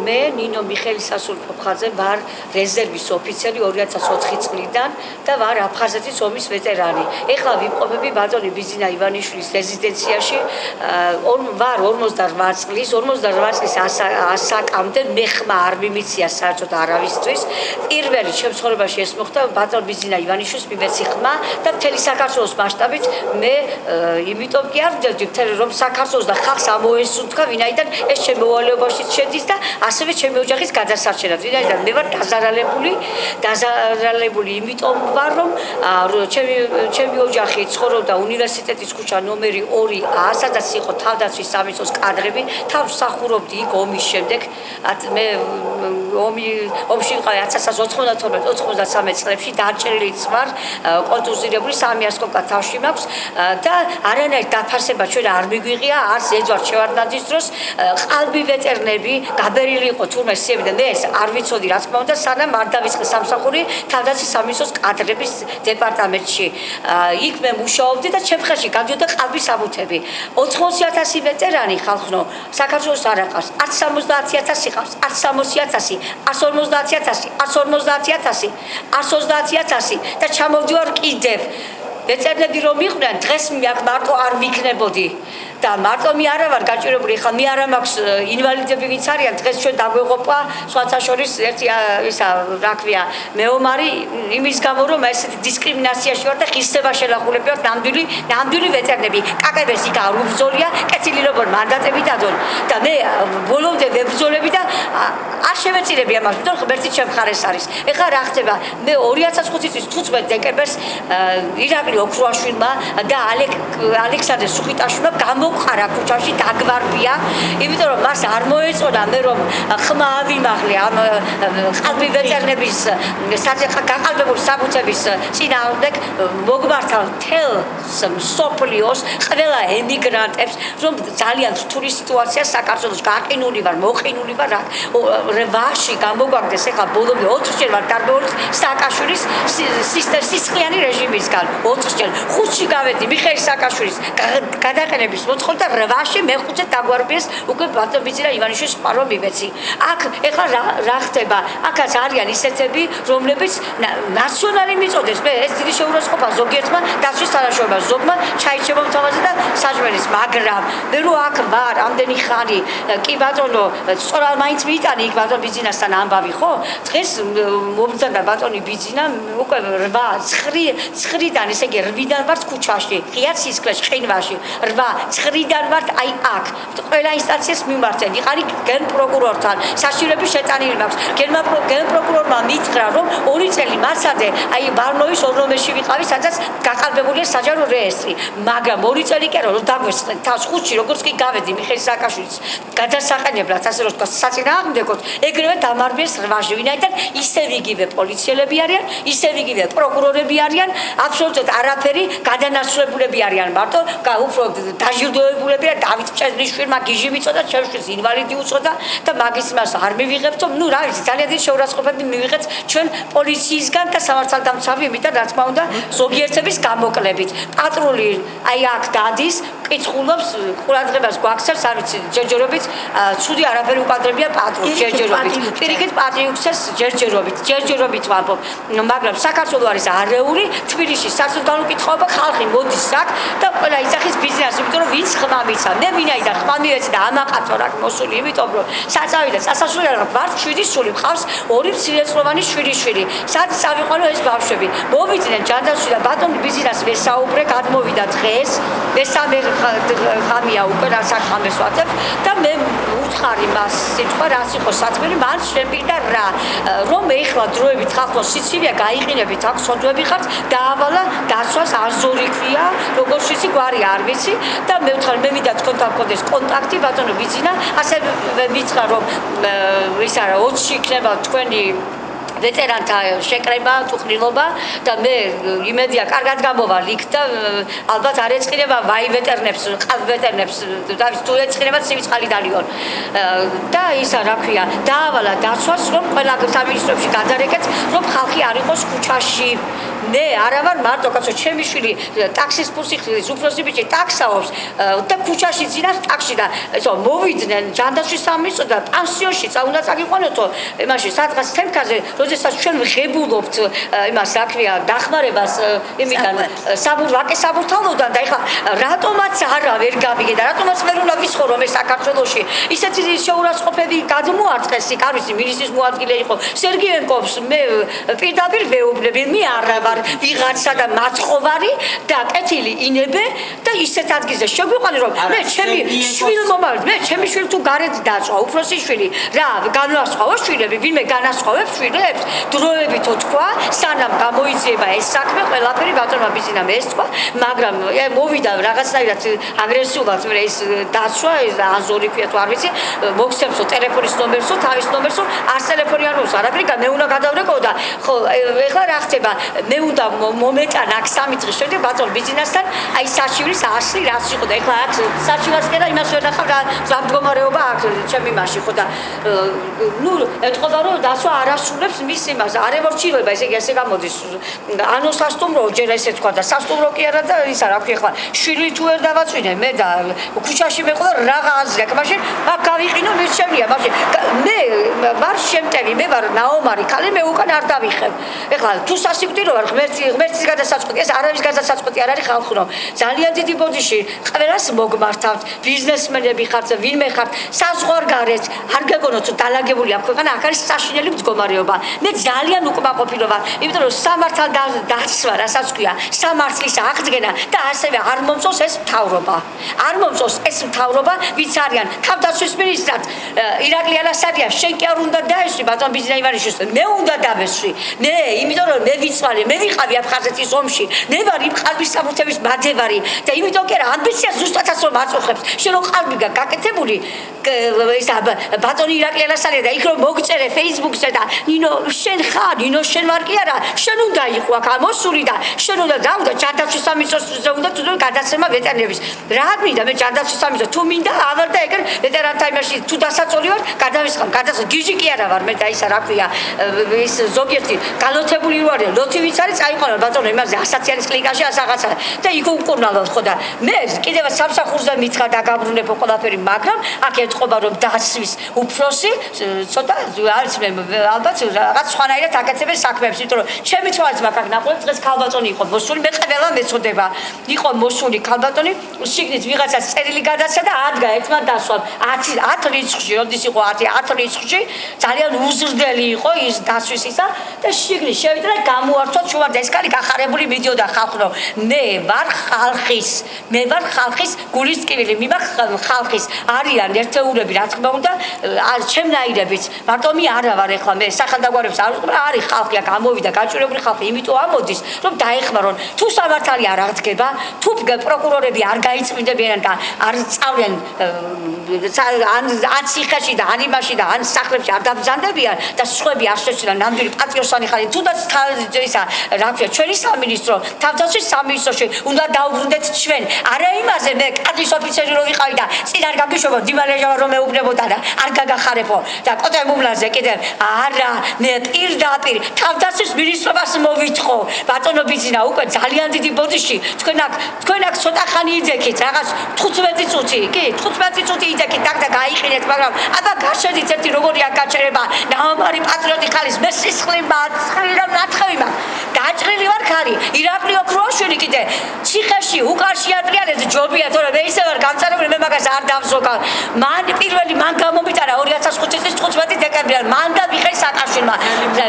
მე ნინო მიხეილისასულხაძე ვარ რეზერვის ოფიცერი 2004 წლიდან და ვარ აფხაზეთის ომის ვეტერანი. ეხლა ვიმყოფები ბატონი ბიზინა ივანიშვილის რეზიდენციაში ვარ 58 წლის 58 წლის ასაკამდე მე ხმა არ მიმიცია საერთოდ არავისთვის. პირველი ჩემ ცხოვრებაში ეს მოხდა ბატონ ბიზინა ივანიშვილის მიმეცი ხმა და მთელი საქართველოს მასშტაბით მე იმიტომ კი არ ვძებდი რომ საქართველოს და ხალხს ამოესუნთქა ვინაიდან ეს ჩემ მოვალეობაში შედის და ასევე ჩემი ოჯახის გადასარჩენად ვინაიდან მე ვარ დაზარალებული იმიტომ ვარ რომ ჩემი ოჯახი ცხოვრობდა უნივერსიტეტის ქუჩა ნომერი 2A სადაც იყო თავდაცვის სამინისტროს კადრები თავსახურობდი იქ ომის შემდეგ მე ომში ვიყავი 1992-93 წლებში დაჭერილიც ვარ კონტუზირებული 300 სკოპა თავში მაქვს და არანაირ დაფარსება ჩვენ არ მიგვიღია არც ედვარდ შევარდნაძის დროს ყალბი ვეტერნები გაბერილი იყო თურმე სიები და მე ეს არ ვიცოდი რა თქმა უნდა სანამ არ დავიწყე სამსახური თავდაცვის სამინისტროს კადრების დეპარტამენტში იქ მე მუშაობდი და ჩემ ხელში გადიოდა ყალბის საბუთები 80,000 ვეტერანი ხალხო საქართველოს არ აყავს არც 70,000 ყავს არც 60,000 150,000 და ჩამოვდივარ კიდევ ვეტერნები რომ იყვნენ დღეს მარტო არ მიქნებოდი და მარტო მე არა ვარ გაჭირებული ხა მე არა მაქვს ინვალიდები ვინც არიან დღეს ჩვენ დაგვეღობა სხვათა შორის ერთი ისა რა ქვია მეომარი იმის გამო რომ ესეთი დისკრიმინაციაში ვარ და ხისტება შელახულები ვარ ნამდვილი ვეტერნები კაკებეს იქ არ უბრძოლია კეთილი როგორ მანდატები დადონ და მე ბოლომდე ვებრძოლები და არ შევეწირები ამას თორე ღმერთი ჩემ მხარეს არის ეხლა რა ხდება მე 2005 წლის 15 დეკემბერს ირაკლი ოქროაშვილმა და ალექსანდრე სუხიტაშვილმა გამოყარა ქუჩაში დაგვარბია იმიტომ რომ მას არ მოეწონა მე რომ ხმა ავიმაღლე ამ ყალბი ვეტერნების გაყალბებული საბუთების წინააღმდეგ მოგმართავ თელს სოფლიოს ყველა ემიგრანტებს რომ ძალიან რთული სიტუაცია საქართველოს გაყინული ვარ მოყინული ვარ რვაში გამოგვაგდეს ეხლა ბოლომდე 4 ჯერ ვარ დარბეული სააკაშვილის სისხლიანი რეჟიმისგან 4 ჯერ 5-ში გავედი მიხეილ სააკაშვილის გადაყენების მოთხოვნა და 8-ში მე-5-ზე დაგვარბიეს უკვე ბატონ ბიზინა ივანიშვილის სპარო მივეცი აქ ეხლა რა ხდება აქაც არიან ისეთები რომლებიც ნაციონალი მიწოდეს მე ეს დიდი შეურაცხყოფა ზოგიერთმა დაცვის თანაშრომება ზოგმა ჩაიჩება თავაზე და საჭმელის მაგრამ მე რო აქ ვარ ამდენი ხანი კი ბატონო სწორად მაინც მიიტანი იქ ბატონ ბიზინასთან ამბავი ხო დღეს მომძანა ბატონი ბიზინა უკვე 9-9-დან ესე იგი 8-დან ვარ ქუჩაში ღია სისხლში ხინვაში 8-9-დან ვარ აი აქ ყველა ინსტანციას მიმართენ იყარი გენპროკურორთან საშიშროების შეტანილი მაქვს გენპროკურორმა მითხრა რომ 2 წელი მასადე აი ბარნოვის ორმოში ვიყავი სადაც გაყალბებულია საჯარო რეესტრი მაგრამ 2 წელი კი არა რომ დაგვესწრეთ თავს ხუთში როგორც კი გავედი მიხეილ სააკაშვილის გადასაყენებლად ასე რომ თქვა საწინააღმდეგოდ ეგრევე დამარბიეს 8-ში ვინაიდან ისევ იგივე პოლიციელები არიან ისევ იგივე პროკურორები არიან აბსოლუტურად არაფერი გადანაცვლებულები არიან მარტო უფრო დაჟილდოებულები და დავით ჭედრიშვილმა გიჟი მიწოდა ჩემთვის ინვალიდი უწოდა და მაგის მას არ მივიღებთ ნუ რა ვიცი ძალიან დიდი შეურაცხყოფები მივიღეთ ჩვენ პოლიციისგან და სამართალდამცავი იმიდან რა თქმა უნდა ზოგიერთების გამოკლებით პატრული აი აქ დადის კითხულობს ყურადღებას გვაქცევს არ ვიცი ჯერჯერობით ცუდი არაფერი უკადრებია პატრული ჯერჯერობით პირიქით პატრიუქსეს ჯერჯერობით ვამბობ მაგრამ საქართველოს არის არეული თბილისში საერთოდ განუკითხავება ხალხი მოდის აქ და ყველა ისახის ბიზნესი იმიტომ რომ ვინც ხმა მიცა მე ვინაიდან ხმა მივეცი და ამაყაცო რა მოსული იმიტომ რომ საწავიდა სასასრულო ვარ 7 სული მყავს 2 მცირეწლოვანი შვილი სადაც წავიყვანო ეს ბავშვები მოვიდნენ ჯანდაცვი და ბატონი ბიზნეს ვესაუბრე გადმოვიდა დღეს მესამე ღამეა უკვე რასახამეს ვაცებ და მე უთხარი მას სიტყვა რას იყო საწმელი მან შემბირდა რა რომ ეხლა დროებით ხალხო სიცივია გაიყინებით აქ სოდვები ხართ დაავალა დაცვას აზორი ქვია როგორც ვიცი გვარი არ ვიცი და მე ვთხარ მე მინდა თქვენთან გქონდეს კონტაქტი ბატონო ბიზინა ასე მითხრა რომ ის არა 20-ში იქნება თქვენი ვეტერანთა შეკრება, თუხნილობა და მე იმედია კარგად გამოვალ იქ და ალბათ არ ეწყინება ვაი ვეტერნებს, ყავ ვეტერნებს და თუ ეწყინება სიცხალი დალიონ. და ისა რა ქვია, დაავალა დაცვას, რომ ყველა სამინისტროში გადარეკეთ, რომ ხალხი არ იყოს ქუჩაში. მე არა ვარ მარტო კაცო, ჩემი შვილი ტაქსის ფულს იხდის, უფროსი ბიჭი ტაქსაობს და ქუჩაში ძინავს ტაქსში და ესო მოვიდნენ ჯანდაცვის სამინისტრო და პანსიონში უნდა წაგიყვანოთო იმაში სადღაც თემქაზე, როდესაც ჩვენ ღებულობთ იმას რა ქვია, დახმარებას იმიდან საბურთალოდან და ეხლა რატომაც არა ვერ გამიგე და რატომაც ვერ უნდა ვიცხოვრო მე საქართველოში ისეთი შეურაცხყოფები გადმოარტყეს იქ არ ვიცი მინისტრის მოადგილე იყო სერგიენკოვს მე პირდაპირ ვეუბნები მე არა ვარ ვიღაცა და მაცხოვარი და კეთილი ინებე და ისეთ ადგილზე შეგვიყვანე რომ მე ჩემი შვილმომავალი მე ჩემი შვილი თუ გარეთ დაწვა უფროსი შვილი რა განვასწავო შვილები ვინმე განასწავებს შვილებს დროებით თქვა სანამ გამოიძიება ეს საქმე ყველაფერი ბატონმა ბიზნამ ეს თქვა მაგრამ მოვიდა რაღაცნაირად აგრესიულად მე ეს დაცვა ეს აზორი ქვია თუ არ ვიცი მოგცემსო ტელეფონის ნომერსო თავის ნომერსო არც ტელეფონი არ მოს არაფერი მე უნდა გადავრეკო და ხო ეხლა რა ხდება მე უნდა მომეტანა აქ 3 დღის შემდეგ ბატონ ბიზნესთან აი საჩივრის ასლი რაც იყო და ეხლა აქ საჩივას კი და იმას ვერ ნახავ რა მდგომარეობა აქ ჩემი მასში ხო და ნუ ეთქობა რომ დაცვა არ ასრულებს მის იმას არ ემორჩილება ესე იგი ესე გამოდის ანუ სასტუმრო ჯერ ესე თქვა და სასტუმრო კი არა და ისა რა ქვია ხა შვილი თუ ვერ დავაწვინე მე და ქუჩაში მეყვა რაღა აზრია მაშინ მაგ გავიყინო მირჩევნია მაშინ მე ვარ შემტევი მე ვარ ნაომარი ქალი მე უკან არ დავიხებ ეხლა თუ სასიკვდილო ვარ ღმერთის გადასაწყვეტი ეს არავის გადასაწყვეტი არ არის ხალხო ძალიან დიდი ბოდიში ყველას მოგმართავთ ბიზნესმენები ხართ ვინმე ხართ საზღვარგარეთ არ გეგონოთ დალაგებული ამ ქვეყანა აქ არის საშინელი მდგომარეობა მე ძალიან უკმაყოფილო ვარ იმიტომ რომ სამართალ დაცვა რასაც ქვია სამართლის აღდგენა და ასევე არ მომწონს ეს მთავრობა არ მომწონს ეს მთავრობა ვიც არიან თავდაცვის მინისტრად ირაკლი ალასადია შენ კი არ უნდა დაესვი ბატონ ბიზნაიმარიშვილს მე უნდა დავესვი მე იმიტომ რომ მე ვიცვალე მე ვიყავი აფხაზეთის ომში მე ვარ იმ ყალბის საბუთების მადევარი და იმიტომ კი არა ამბიცია ზუსტადაც რომ აწუხებს შენ რომ ყალბი გაკეთებული ეს ბატონი ირაკლი ალასადია და იქ რომ მოგწერე Facebook-ზე და ნინო შენ ხარ ნინო შენ ვარ კი არა შენ უნდა იყო აქ მოსული და შენ უნდა დავდა ჯანდაცვის სამინისტროზე უნდა თუ გადაცემა ვეტერნების რა მინდა მე ჯანდაცვის სამინისტრო თუ მინდა ავარ და ეგრე ვეტერანთა იმაში თუ დასაწოლი ვარ გადავისხამ გადაცემა გიჟი კი არა ვარ მე და ისა რა ქვია ის ზოგიერთი გალოთებული ვარ ლოთი ვიც არის წაიყვანა ბატონო იმაზე 100 წელს კლიკაში ასაღაცა და იქ უკურნალავ ხო და მე კიდევ სამსახურზე მითხრა და გაბრუნებო ყველაფერი მაგრამ აქ ეთყობა რომ დაცვის უფროსი ცოტა არის მე ალბათ რაღაც სხვანაირად აკეთებენ საქმეებს იმიტომ რომ ჩემი თვალს მაგ ნახულობ დღეს ქალბატონი იყო მოსული მე ყველა მეწოდება იყო მოსული ქალბატონი შიგნით ვიღაცას წერილი გადაცა და ადგა ერთმა დასვამ 10 რიცხვში როდის იყო 10 რიცხვში ძალიან უზრდელი იყო ის დასვის ისა და შიგნით შევიდა და გამოართვა ჩუმად ეს კალი გახარებული მიდიოდა ხალხო მე ვარ ხალხის გულის ტკივილი მე ვარ ხალხის არიან ერთეულები რა თქმა უნდა ჩემნაირებით მარტომი არა ვარ ეხლა მე სახელდაგვარებს არ ვიყვრა არის ხალხი აქ ამოვიდა გაჭირებული ხალხი იმიტომ ამოდის რომ დაეხმარონ თუ სამართალი არ აღდგება თუ პროკურორები არ გაიწმინდებიან და არ წავლენ ან ციხეში და ან იმაში და ან სახლებში არ დაბრძანდებიან და სხვები არ შეჩნდნენ ნამდვილი პატრიოტსანი ხარ თუნდაც ისა რა ქვია ჩვენი სამინისტრო თავდაცვის სამინისტროში უნდა დაუბრუნდეთ ჩვენ არა იმაზე მე კადრის ოფიცერი რო ვიყავი და წინ არ გაგიშვებო დიმალეჟავა რომ მეუბნებოდა და არ გაგახარებო და კოტემუბლაზე კიდევ არა მე პირდაპირ თავდაცვის მინისტრობას მოვითხოვ ბატონო ბიზნა უკვე ძალიან დიდი ბოდიში თქვენ აქ ცოტა ხანი იძექით რაღაც 15 წუთი კი 15 წუთი იძექით და გაიყინეთ მაგრამ აბა გაშედით ერთი როგორი აკაჩერება ნაომარი პატრიოტი ხალის მე სისხლი მაცხრი და ნათხევი დაჭრილი ვარ ხარი ირაკლი ოქროშვილი კიდე ციხეში უკარში ატრიალებს ჯობია თორე მე ისე ვარ გამწარებული მე მაგას არ დავზოგავ მან პირველი მან გამომიტარა 2005 წლის 15 დეკემბერში მან და ვიხე საკავშირმა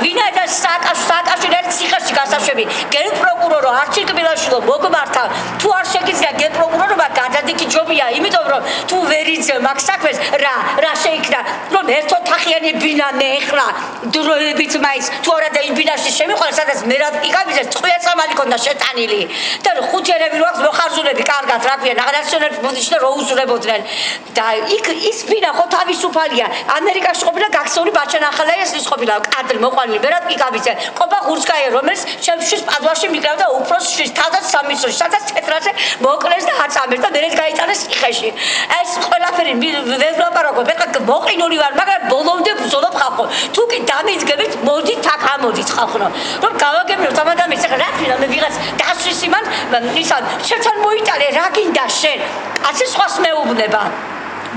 ვინაიდან საკავშირი ერთ ციხეში გასაშვები გენპროკურორო არჩილ კბილაშვილო მოგმართა თუ არ შეგიძლია გენპროკურორობა გადადიქი ჯობია იმიტომ რომ თუ ვერ იცე მაგ საქმეს რა შეიქნა რომ ერთოთახიანი ბინა მე ეხლა დროებით მაინც თუ არა და იმ ბინაში შემიყოლა სადაც მე რა იკავიძეს წყვია წამალი ქონდა შეტანილი და ხუთიანები რო აქვს მოხარზულები კარგად რა ქვია ნაციონალურ ბუდიშში რო უზრებოდნენ და იქ ის ფინა ხო თავისუფალია ამერიკაში ყოფილა გაქცეული ბაჩანახალა ეს ყოფილა კადრი მოყვანილი ვერად იკაბიცე ყობა ღურსკაია რომელიც ჩემთვის პადუაში მიგრავდა უფროსში თავდაც სამისოში სადაც თეატრაზე მოკლეს და აწამეს და მერე გაიტანეს ციხეში ეს ყველაფერი ვერ ვლაპარაკობ ეხლა მოყინული ვარ მაგრამ ბოლომდე ბრძოლობ ხალხო თუ კი დამიძგებით მოდით აქ ამოდით ხალხო რომ გავაგებინოთ ამ ადამიანს ეხლა რა თქმა მე ვიღაც დასვის იმან ისა შეთან მოიტანე რა გინდა შენ ასე სხვას მეუბნება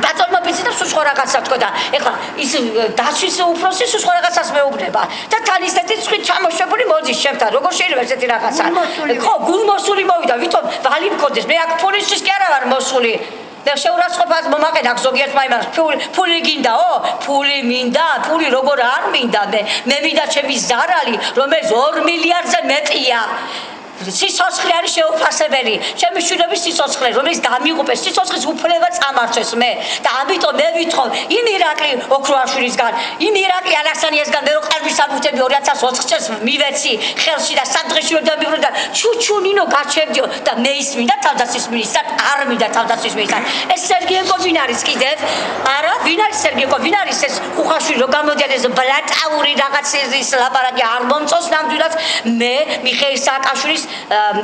ბატონმა პიცი და სულ სხვა რაღაცა თქვა და ეხლა ის დასვის უფროსი სულ სხვა რაღაცას მეუბნება და თან ისეთი წვით ჩამოშვებული მოდის შევთან როგორ შეიძლება ესეთი რაღაცა ხო გულმოსული მოვიდა ვითომ ვალი მქონდეს მე აქ პოლიციის კი არა ვარ მოსული და შეურაცხყოფას მომაყენა ზოგიერთმა იმას ფული გინდაო ფული მინდა ფული როგორ არ მინდა მე მინდა ჩემი ზარალი რომელიც 2 მილიარდზე მეტია სიცოცხლე არის შეუფასებელი ჩემი შვილების სიცოცხლე რომელიც დამიღუპეს სიცოცხლის უფლება წამართვეს მე და ამიტომ მე ვითხოვ იმ ირაკლი ოქროაშვილისგან იმ ირაკლი ალაქსანიასგან მე რო ყალბის საბუთები 2020 წელს მივეცი ხელში და სადღეში ვერ დამიღრე და ჩუჩუნინო გაჩერდიო და მე ის მინდა თავდაცვის მინისტრად არ მინდა თავდაცვის მინისტრად ეს სერგიენკო ვინ არის კიდევ არა ვინ არის სერგიენკო ვინ არის ეს ხუხაშვილი რო გამოდიან ეს ბლატაური რაღაცის ლაპარაკი არ მომწონს ნამდვილად მე მიხეილ სააკაშვილის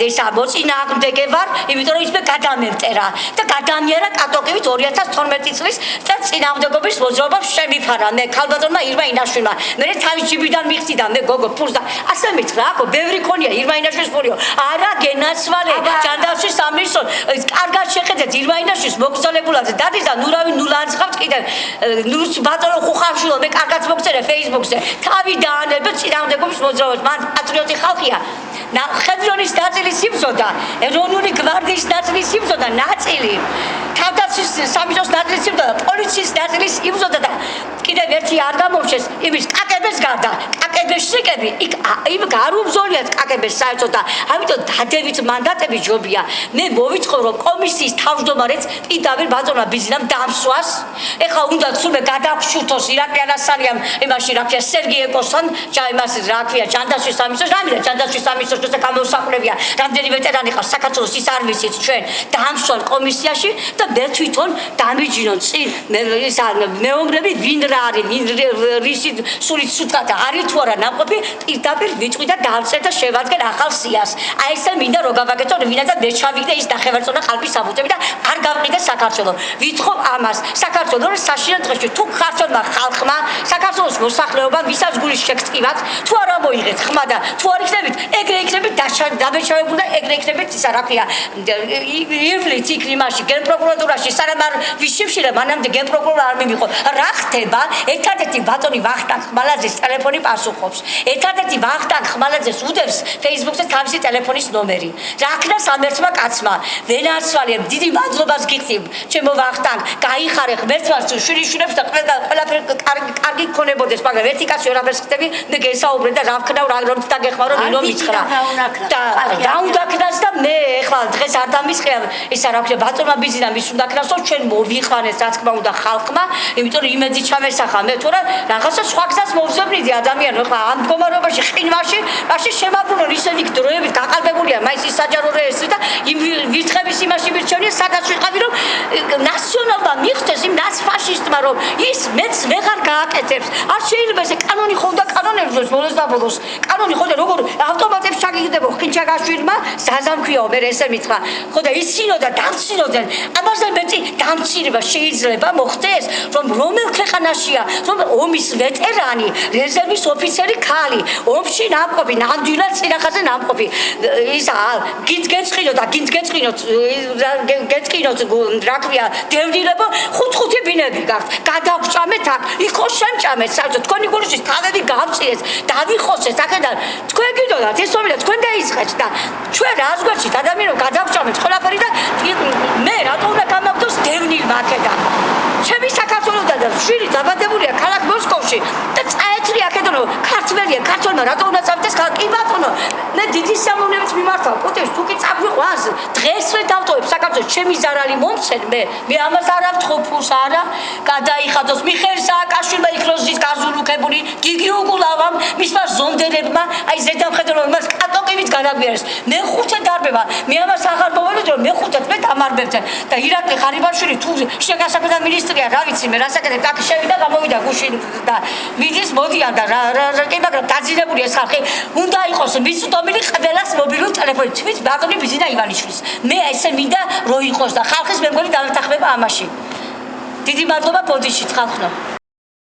ეს მოწინააღმდეგე ვარ, იმიტომ რომ ის მე გადამევტერა და გადამიერა კატოკივით 2012 წლის და წინააღმდეგობის მოძრაობას შემიფარა მე ქალბატონმა ირმა ინაშვილმა. მე თავის ჯიბიდან მიხდიდა მე გოგო ფულს და ასე მითხრა, აკო ბევრი ქონია ირმა ინაშვილის ფულიო. არა გენაცვალე ჯანდაცვის სამინისტრო კარგად შეხედეთ ირმა ინაშვილის მოგზაურებულად დადის და ნურავი ნულანძღავთ კიდევ ნუს ბატონო ხუხაშვილო მე კარგად მოგწერე Facebook-ზე. თავი დაანებეთ წინააღმდეგობის მოძრაობას. მან პატრიოტი ხალხია. ხედრონის ნაწილი სიმსოდა, ეროვნული გვარდიის ნაწილი სიმსოდა, ნაწილი თავდაცვის სამინისტროს ნაწილი სიმსოდა, პოლიციის ნაწილი სიმსოდა და კიდევ ერთი არ გამორჩეს იმის კაკებეს გარდა, კაკების შეკები, იმ გარუმზოლიათ კაკების საერთოდ და ამიტომ დადებით მანდატები ჯობია. მე მოვიწყო რომ კომისიის თავმჯდომარეც პირდაპირ ბატონმა ბიზნამ დამსვას. ეხლა უნდა თუნდაც გადაგშურთოს ირაკლი ალაქსანიამ იმაში რა ქვია სერგიენკოსთან, იმას რა ქვია ჯანდაცვის სამინისტროს, რამე ჯანდაცვის სამინისტროს და გამოსახულებია. რამდენი ვეტერანი ხარ საქართველოს ის არ ვიცით ჩვენ დამსვან კომისიაში და მე თვითონ დამიჯინონ წინ ის მეომრები ვინ რა არის რისი სულით სუთხა და არის თუ არა ნაყოფი პირდაპირ ვიწვი და დავწერ და შევადგენ ახალ სიას. აი ესე მინდა რომ გავაკეთო ვინაიდან მე ჩავიგდე ის ნახევარწონა ხალხის საბუთები და არ გავყიდე საქართველოს. ვითხოვ ამას საქართველოს საშინელ დღეში თუ ქართულმა ხალხმა საქართველოს მოსახლეობამ ვისაც გულის შეგწკივათ თუ არა მოიღეთ ხმა და თუ არ იქნებით ეგრე იქნებით დაბეჭდავებული და ეგრე იქნებით ისა რა ქვია ივლით იქ იმაში გენპროკურატურაში სანამ არ ვიშიფშილე მანამდე გენპროკურორ არ მივიღო რა ხდება ერთადერთი ბატონი ვახტანგ ხმალაძის ტელეფონი პასუხობს ერთადერთი ვახტანგ ხმალაძეს უდევს Facebook-ზე თავისი ტელეფონის ნომერი რა ქნას ამ ერთმა კაცმა ვენაცვალე დიდი მადლობას გიხდივ ჩემო ვახტანგ გაიხარე ღმერთმაც შვილიშვილებს და ყველაფერი კარგი გქონებოდეს მაგრამ ერთი კაცი ვერაფერს ხდები მე გესაუბრე და რა ვქნა რომ დაგეხმარო მინო მიცხრა და რა უნდა ქნას და მე ეხლა დღეს არ დამისყია ისა რა ქვია ბატონმა ბიზნა მის უნდა ქნასო ჩვენ მოვიყვანეს რა თქმა უნდა ხალხმა იმიტომ რომ იმედი ჩამესახა მე თორე რაღაცა სხვა გზას მოვზებნიდი ადამიანი ეხლა ამ მდგომარეობაში ყინვაში მაშინ შემაბრუნონ ისეთი დროებით გაყალბებულია მაინც ის საჯარო რეესტრი და იმ ვირთხების იმაში ვირჩევნია სადაც ვიყავი რომ ნაციონალმა მიხდეს იმ ნაცფაშისტმა რომ ის მეც ვეღარ გააკეთებს არ შეიძლება ესე კანონი ხონდა კანონებს ბოლოს და ბოლოს კანონი ხონდა როგორ ავტომატებს ჩაგიგდებო ხინჩაგაშვილმა ზაზამქვიაო მე ესე მითხრა ხო და ისინო და დამცინოდნენ ამაზე მეტი დამცირება შეიძლება მოხდეს რომ რომელ ქვეყანაშია რომ ომის ვეტერანი რეზერვის ოფიცერი ქალი ომში ნამყოფი ნამდვილად წინახაზე ნამყოფი ისა გიძგეწყინო და გიძგეწყინოთ რა ქვია დევნილებო ხუთ-ხუთი ბინები გაქვთ გადაგჭამეთ აქ იქო შემჭამეთ საერთოდ თქვენი გულისთვის თავები გავწიეს დავიხოსეთ აქედან თქვენ გიდოდათ ეს ომი და თქვენ დაიწყეთ და ჩვენ რას გვერდით ადამიანო გადაგჭამეთ ყველაფერი და მე რატო უნდა გამაგდოს დევნილმა აქედან ჩემი საქართველოსთან და შვილი დაბადებულია ქალაქ მოსკოვში და წაეთრი აქედან ქართველია ქართველმა რატო უნდა წავიდეს კი ბატონო მე დიდი სამოვნებით მიმართავ კუთებს თუ კი წაგვიყვანს დღესვე დავტოვებ საქართველოს მარტო ჩემი ზარალი მომცენ მე ამას არ ავთხოვ ფულს არა გადაიხადოს მიხეილ სააკაშვილმა იქნოს ის გაზულუქებული გიგი უგულავამ მისმა ზონდერებმა აი ზედამხედველმა მას კატოკივით გადაგვიერეს მეხუთე დარბება მე ამას აღარ მოვედი რომ მეხუთეთ მე დამარბებთ და ირაკლი ხარიბაშვილი თუ შეგასაკეთა მინისტრია რა ვიცი მე რასაკეთებ აქ შევიდა გამოვიდა გუშინ და მიდის მოდიან და რა კი მაგრამ დაძინებული ეს ხალხი უნდა იყოს მიწვდომილი ყველას მობილური ტელეფონი თვით ბატონი ბიზინა ივანიშვილის მე ესე მინდა რო იყოს და ხალხის მე მგონი დამეთახმება ამაში დიდი მადლობა ბოდიშით ხალხო